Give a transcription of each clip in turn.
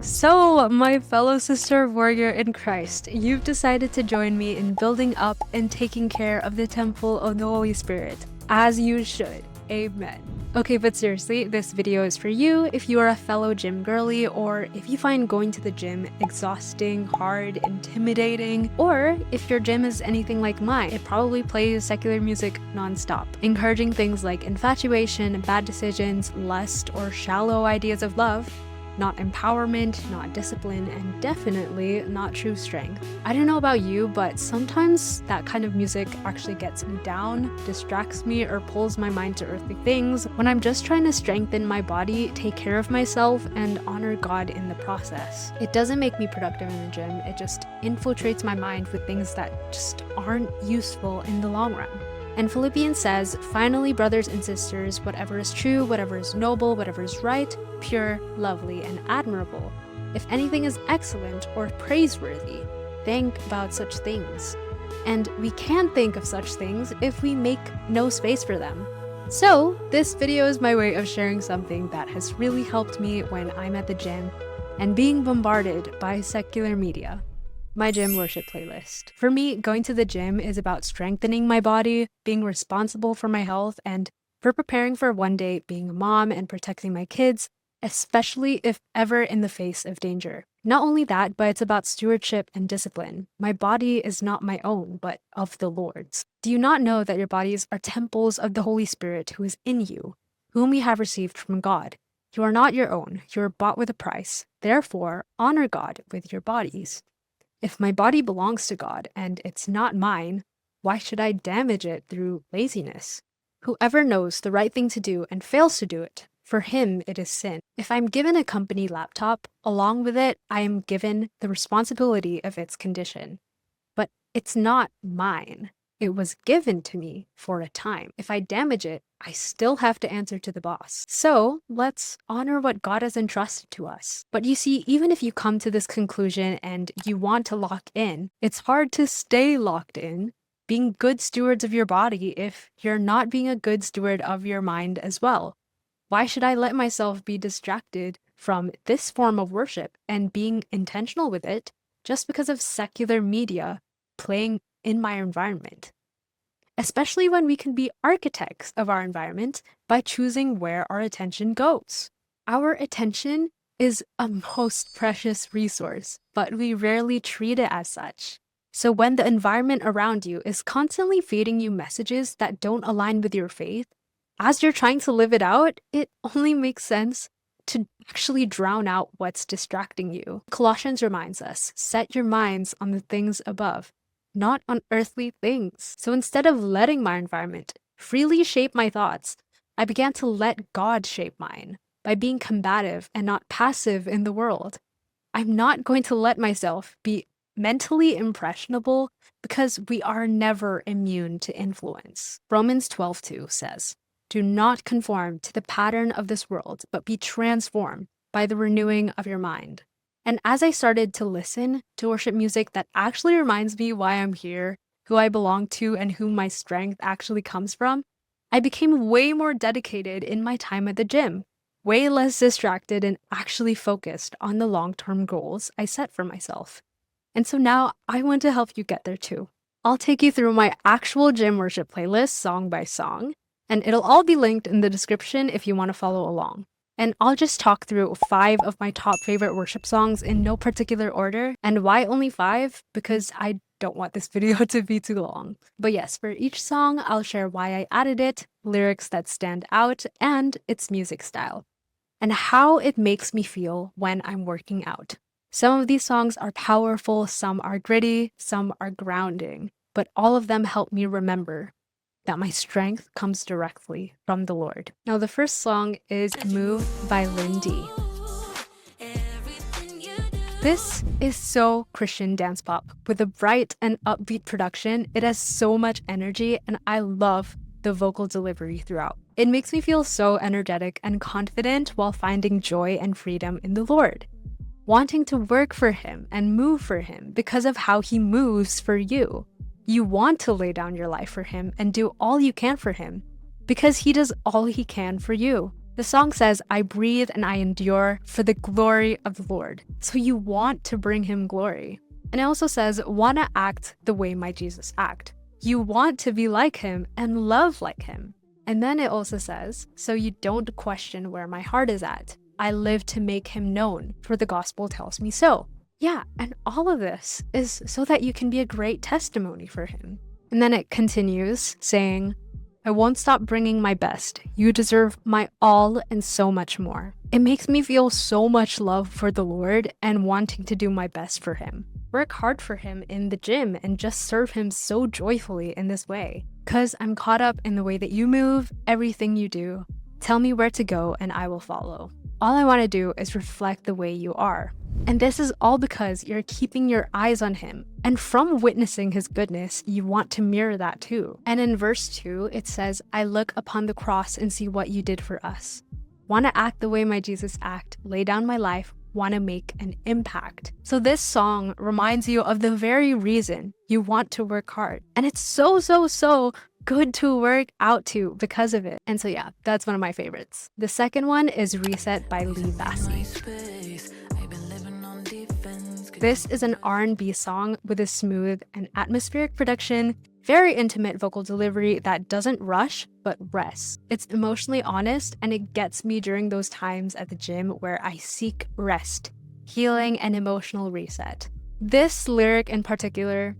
So, my fellow sister warrior in Christ, you've decided to join me in building up and taking care of the temple of the Holy Spirit, as you should. Amen. Okay, but seriously, this video is for you if you are a fellow gym girly, or if you find going to the gym exhausting, hard, intimidating, or if your gym is anything like mine, it probably plays secular music non-stop, encouraging things like infatuation, bad decisions, lust, or shallow ideas of love. Not empowerment, not discipline, and definitely not true strength. I don't know about you, but sometimes that kind of music actually gets me down, distracts me, or pulls my mind to earthly things when I'm just trying to strengthen my body, take care of myself, and honor God in the process. It doesn't make me productive in the gym, it just infiltrates my mind with things that just aren't useful in the long run. And Philippians says, "Finally, brothers and sisters, whatever is true, whatever is noble, whatever is right, pure, lovely, and admirable, if anything is excellent or praiseworthy, think about such things." And we can think of such things if we make no space for them. So, this video is my way of sharing something that has really helped me when I'm at the gym and being bombarded by secular media. My gym worship playlist. For me, going to the gym is about strengthening my body, being responsible for my health, and for preparing for one day being a mom and protecting my kids, especially if ever in the face of danger. Not only that, but it's about stewardship and discipline. My body is not my own, but of the Lord's. Do you not know that your bodies are temples of the Holy Spirit who is in you, whom you have received from God? You are not your own, you are bought with a price. Therefore, honor God with your bodies. If my body belongs to God and it's not mine, why should I damage it through laziness? Whoever knows the right thing to do and fails to do it, for him it is sin. If I'm given a company laptop, along with it, I am given the responsibility of its condition. But it's not mine. It was given to me for a time. If I damage it, I still have to answer to the boss. So let's honor what God has entrusted to us. But you see, even if you come to this conclusion and you want to lock in, it's hard to stay locked in, being good stewards of your body if you're not being a good steward of your mind as well. Why should I let myself be distracted from this form of worship and being intentional with it just because of secular media playing in my environment? Especially when we can be architects of our environment by choosing where our attention goes. Our attention is a most precious resource, but we rarely treat it as such. So when the environment around you is constantly feeding you messages that don't align with your faith, as you're trying to live it out, it only makes sense to actually drown out what's distracting you. Colossians reminds us, set your minds on the things above, not on earthly things. So instead of letting my environment freely shape my thoughts, I began to let God shape mine by being combative and not passive in the world. I'm not going to let myself be mentally impressionable because we are never immune to influence. Romans 12:2 says, "Do not conform to the pattern of this world, but be transformed by the renewing of your mind." And as I started to listen to worship music that actually reminds me why I'm here, who I belong to, and who my strength actually comes from, I became way more dedicated in my time at the gym, way less distracted and actually focused on the long-term goals I set for myself. And so now I want to help you get there too. I'll take you through my actual gym worship playlist song by song, and it'll all be linked in the description if you want to follow along. And I'll just talk through 5 of my top favorite worship songs in no particular order. And why only 5? Because I don't want this video to be too long. But yes, for each song, I'll share why I added it, lyrics that stand out, and its music style, and how it makes me feel when I'm working out. Some of these songs are powerful, some are gritty, some are grounding, but all of them help me remember that my strength comes directly from the Lord. Now, the first song is Move by Lynn D. This is so Christian dance pop. With a bright and upbeat production, it has so much energy, and I love the vocal delivery throughout. It makes me feel so energetic and confident while finding joy and freedom in the Lord, wanting to work for Him and move for Him because of how He moves for you. You want to lay down your life for Him and do all you can for Him because He does all He can for you. The song says, I breathe and I endure for the glory of the Lord. So you want to bring him glory. And it also says, wanna act the way my Jesus act. You want to be like him and love like him. And then it also says, so you don't question where my heart is at. I live to make him known, for the gospel tells me so. Yeah, and all of this is so that you can be a great testimony for him. And then it continues saying, I won't stop bringing my best. You deserve my all and so much more. It makes me feel so much love for the Lord and wanting to do my best for him. Work hard for him in the gym and just serve him so joyfully in this way. 'Cause I'm caught up in the way that you move, everything you do. Tell me where to go and I will follow. All I want to do is reflect the way you are. And this is all because you're keeping your eyes on him. And from witnessing his goodness, you want to mirror that too. And in verse 2, it says, I look upon the cross and see what you did for us. Want to act the way my Jesus act, lay down my life, want to make an impact. So this song reminds you of the very reason you want to work hard. And it's so good to work out to because of it. And so yeah, that's one of my favorites. The second one is Reset by Lee Bassey. This is an R&B song with a smooth and atmospheric production, very intimate vocal delivery that doesn't rush, but rests. It's emotionally honest, and it gets me during those times at the gym where I seek rest, healing, and emotional reset. This lyric in particular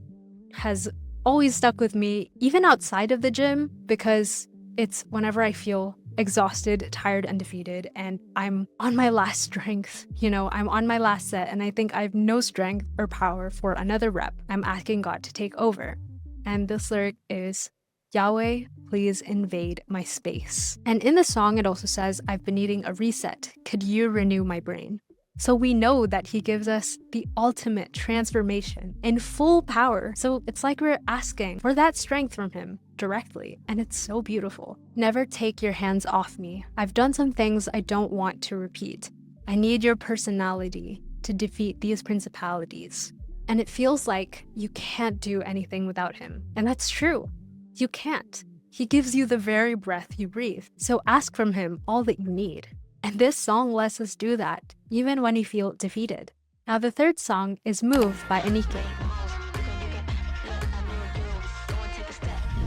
has always stuck with me, even outside of the gym, because it's whenever I feel exhausted, tired, and defeated, and I'm on my last strength. I'm on my last set, and I think I have no strength or power for another rep. I'm asking God to take over. And this lyric is, Yahweh, please invade my space. And in the song, it also says, I've been needing a reset. Could you renew my brain? So we know that he gives us the ultimate transformation in full power. So it's like we're asking for that strength from him directly, and it's so beautiful. Never take your hands off me. I've done some things I don't want to repeat. I need your personality to defeat these principalities. And it feels like you can't do anything without him. And that's true. You can't. He gives you the very breath you breathe. So ask from him all that you need. And this song lets us do that, even when you feel defeated. Now the third song is Move by 𝐂𝐞𝐞.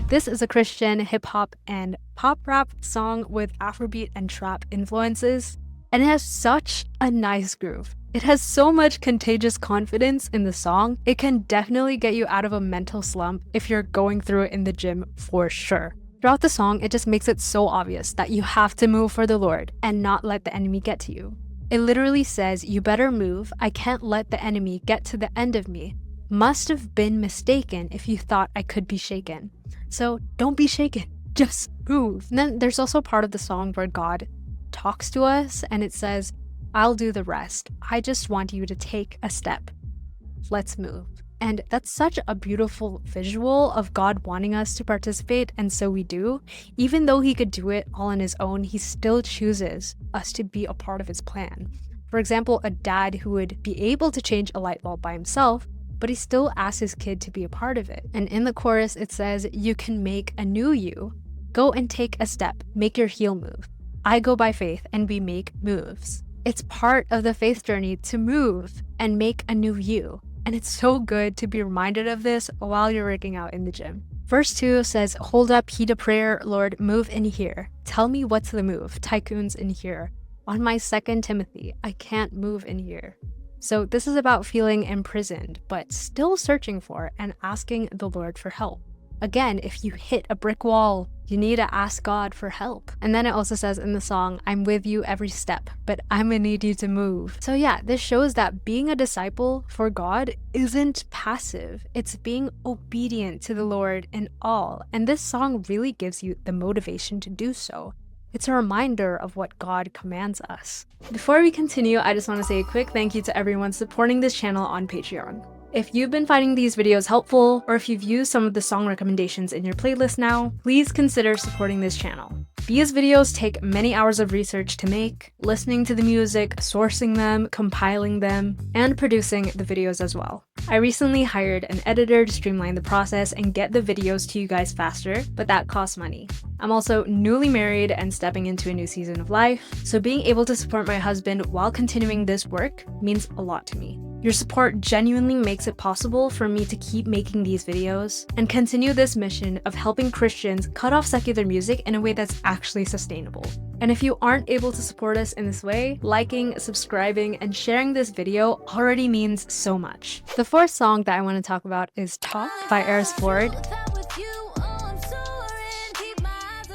This is a Christian hip-hop and pop rap song with Afrobeat and trap influences, and it has such a nice groove. It has so much contagious confidence in the song. It can definitely get you out of a mental slump if you're going through it in the gym for sure. Throughout the song, it just makes it so obvious that you have to move for the Lord and not let the enemy get to you. It literally says, you better move. I can't let the enemy get to the end of me. Must have been mistaken if you thought I could be shaken. So don't be shaken, just move. And then there's also part of the song where God talks to us and it says, I'll do the rest. I just want you to take a step. Let's move. And that's such a beautiful visual of God wanting us to participate, and so we do. Even though he could do it all on his own, he still chooses us to be a part of his plan. For example, a dad who would be able to change a light bulb by himself, but he still asks his kid to be a part of it. And in the chorus, it says, you can make a new you. Go and take a step, make your heel move. I go by faith and we make moves. It's part of the faith journey to move and make a new you. And it's so good to be reminded of this while you're working out in the gym. Verse 2 says, hold up, heed a prayer, Lord, move in here. Tell me what's the move, tycoons in here. On my 2 Timothy, I can't move in here. So this is about feeling imprisoned, but still searching for and asking the Lord for help. Again, if you hit a brick wall, you need to ask God for help. And then it also says in the song, I'm with you every step, but I'm gonna need you to move. So yeah, this shows that being a disciple for God isn't passive. It's being obedient to the Lord in all. And this song really gives you the motivation to do so. It's a reminder of what God commands us. Before we continue, I just want to say a quick thank you to everyone supporting this channel on Patreon. If you've been finding these videos helpful, or if you've used some of the song recommendations in your playlist now, please consider supporting this channel. These videos take many hours of research to make, listening to the music, sourcing them, compiling them, and producing the videos as well. I recently hired an editor to streamline the process and get the videos to you guys faster, but that costs money. I'm also newly married and stepping into a new season of life, so being able to support my husband while continuing this work means a lot to me. Your support genuinely makes it possible for me to keep making these videos and continue this mission of helping Christians cut off secular music in a way that's actually sustainable. And if you aren't able to support us in this way, liking, subscribing, and sharing this video already means so much. The fourth song that I want to talk about is Talk by 𝐕.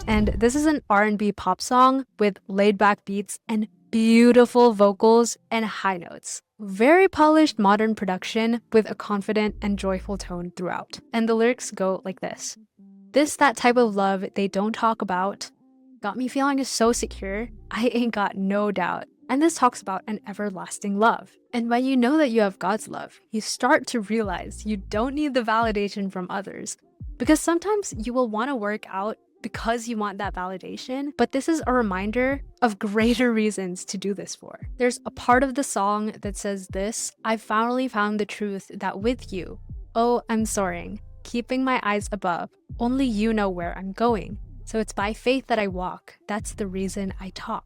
And this is an R&B pop song with laid-back beats and beautiful vocals and high notes. Very polished modern production with a confident and joyful tone throughout. And the lyrics go like this. This that type of love they don't talk about. Got me feeling so secure, I ain't got no doubt. And this talks about an everlasting love. And when you know that you have God's love, you start to realize you don't need the validation from others. Because sometimes you will want to work out because you want that validation, but this is a reminder of greater reasons to do this for. There's a part of the song that says this, I've finally found the truth that with you, oh, I'm soaring, keeping my eyes above, only you know where I'm going. So it's by faith that I walk, that's the reason I talk.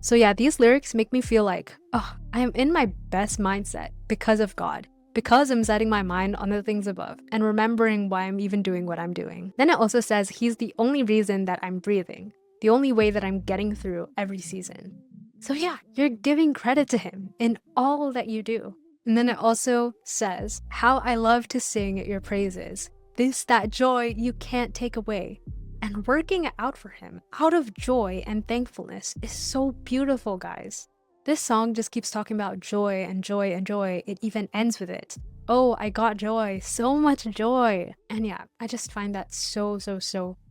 So yeah, these lyrics make me feel like, oh, I am in my best mindset because of God. Because I'm setting my mind on the things above and remembering why I'm even doing what I'm doing. Then it also says he's the only reason that I'm breathing, the only way that I'm getting through every season. So yeah, you're giving credit to him in all that you do. And then it also says, how I love to sing your praises, this that joy you can't take away. And working it out for him out of joy and thankfulness is so beautiful, guys. This song just keeps talking about joy and joy and joy. It even ends with it. Oh, I got joy, so much joy. And yeah, I just find that so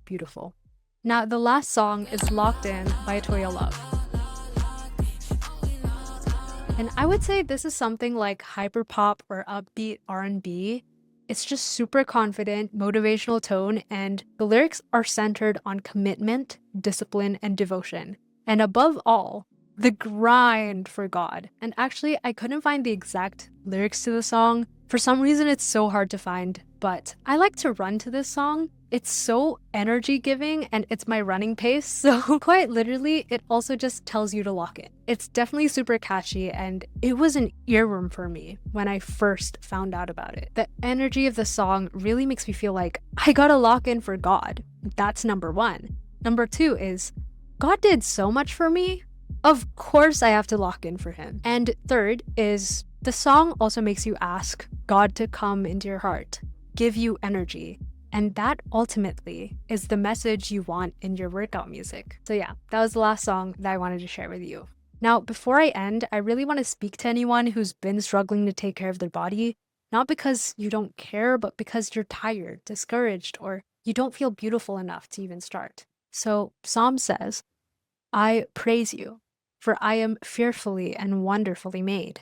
beautiful. Now, the last song is Locked In by Toya Love. And I would say this is something like hyperpop or upbeat R&B. It's just super confident, motivational tone, and the lyrics are centered on commitment, discipline, and devotion. And above all, the grind for God. And actually, I couldn't find the exact lyrics to the song. For some reason, it's so hard to find, but I like to run to this song. It's so energy giving and it's my running pace. So quite literally, it also just tells you to lock in. It's definitely super catchy and it was an earworm for me when I first found out about it. The energy of the song really makes me feel like I gotta lock in for God. That's number one. Number two is God did so much for me. Of course I have to lock in for him. And third is the song also makes you ask God to come into your heart, give you energy. And that ultimately is the message you want in your workout music. So yeah, that was the last song that I wanted to share with you. Now, before I end, I really want to speak to anyone who's been struggling to take care of their body, not because you don't care, but because you're tired, discouraged, or you don't feel beautiful enough to even start. So Psalm says, I praise you, for I am fearfully and wonderfully made.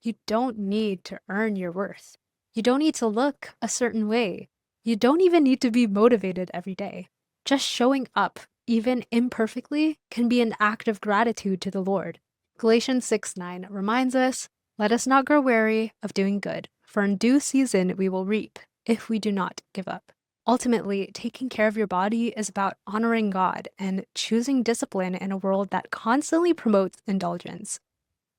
You don't need to earn your worth. You don't need to look a certain way. You don't even need to be motivated every day. Just showing up, even imperfectly, can be an act of gratitude to the Lord. Galatians 6:9 reminds us, let us not grow weary of doing good, for in due season we will reap, if we do not give up. Ultimately, taking care of your body is about honoring God and choosing discipline in a world that constantly promotes indulgence.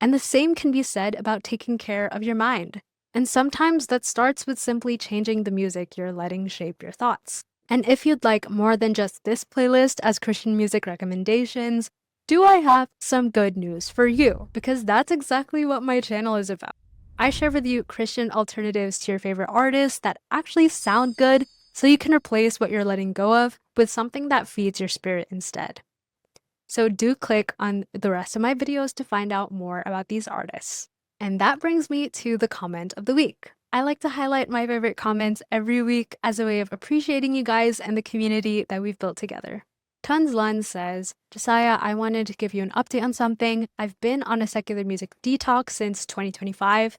And the same can be said about taking care of your mind. And sometimes that starts with simply changing the music you're letting shape your thoughts. And if you'd like more than just this playlist as Christian music recommendations, do I have some good news for you? Because that's exactly what my channel is about. I share with you Christian alternatives to your favorite artists that actually sound good, so you can replace what you're letting go of with something that feeds your spirit instead. So do click on the rest of my videos to find out more about these artists. And that brings me to the comment of the week. I like to highlight my favorite comments every week as a way of appreciating you guys and the community that we've built together. Tons Lun says, Jessiah, I wanted to give you an update on something. I've been on a secular music detox since 2025.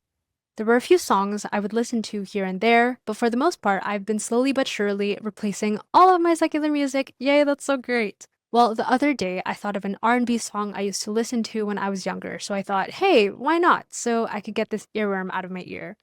There were a few songs I would listen to here and there, but for the most part, I've been slowly but surely replacing all of my secular music. Yay, that's so great. Well, the other day, I thought of an R&B song I used to listen to when I was younger, so I thought, hey, why not? So I could get this earworm out of my ear.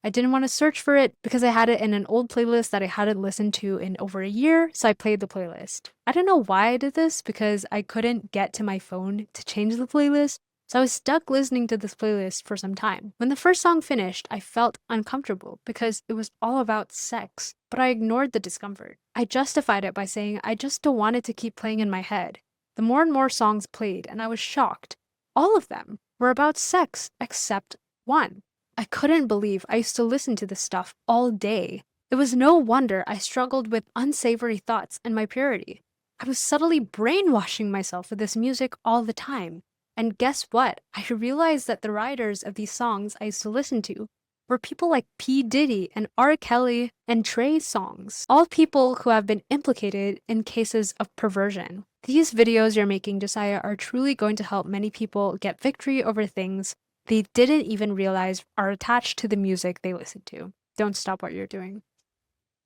I didn't want to search for it because I had it in an old playlist that I hadn't listened to in over a year, so I played the playlist. I don't know why I did this because I couldn't get to my phone to change the playlist, so I was stuck listening to this playlist for some time. When the first song finished, I felt uncomfortable because it was all about sex, but I ignored the discomfort. I justified it by saying I just don't want it to keep playing in my head. The more and more songs played, and I was shocked. All of them were about sex except one. I couldn't believe I used to listen to this stuff all day. It was no wonder I struggled with unsavory thoughts and my purity. I was subtly brainwashing myself with this music all the time. And guess what? I realized that the writers of these songs I used to listen to were people like P. Diddy and R. Kelly and Trey Songz, all people who have been implicated in cases of perversion. These videos you're making, Josiah, are truly going to help many people get victory over things they didn't even realize are attached to the music they listen to. Don't stop what you're doing.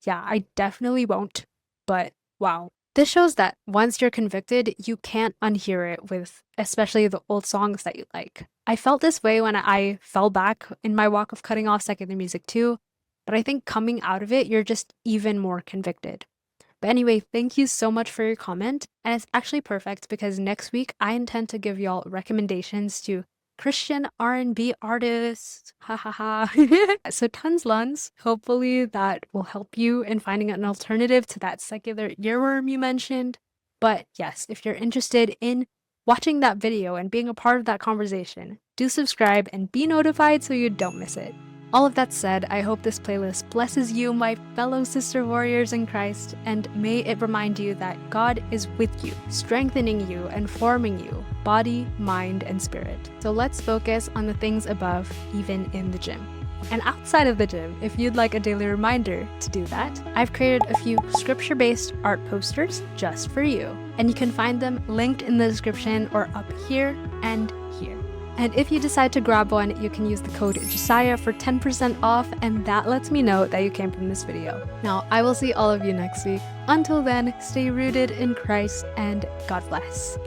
Yeah, I definitely won't, but wow. This shows that once you're convicted, you can't unhear it with especially the old songs that you like. I felt this way when I fell back in my walk of cutting off secular music too, but I think coming out of it, you're just even more convicted. But anyway, thank you so much for your comment, and it's actually perfect because next week I intend to give y'all recommendations to Christian R&B artists. Ha ha ha. So tons luns. Hopefully that will help you in finding an alternative to that secular earworm you mentioned. But yes, if you're interested in watching that video and being a part of that conversation, do subscribe and be notified so you don't miss it. All of that said, I hope this playlist blesses you, my fellow sister warriors in Christ, and may it remind you that God is with you, strengthening you and forming you, body, mind, and spirit. So let's focus on the things above, even in the gym. And outside of the gym, if you'd like a daily reminder to do that, I've created a few scripture-based art posters just for you. And you can find them linked in the description or up here and here. And if you decide to grab one, you can use the code Jesiah for 10% off, and that lets me know that you came from this video. Now, I will see all of you next week. Until then, stay rooted in Christ, and God bless.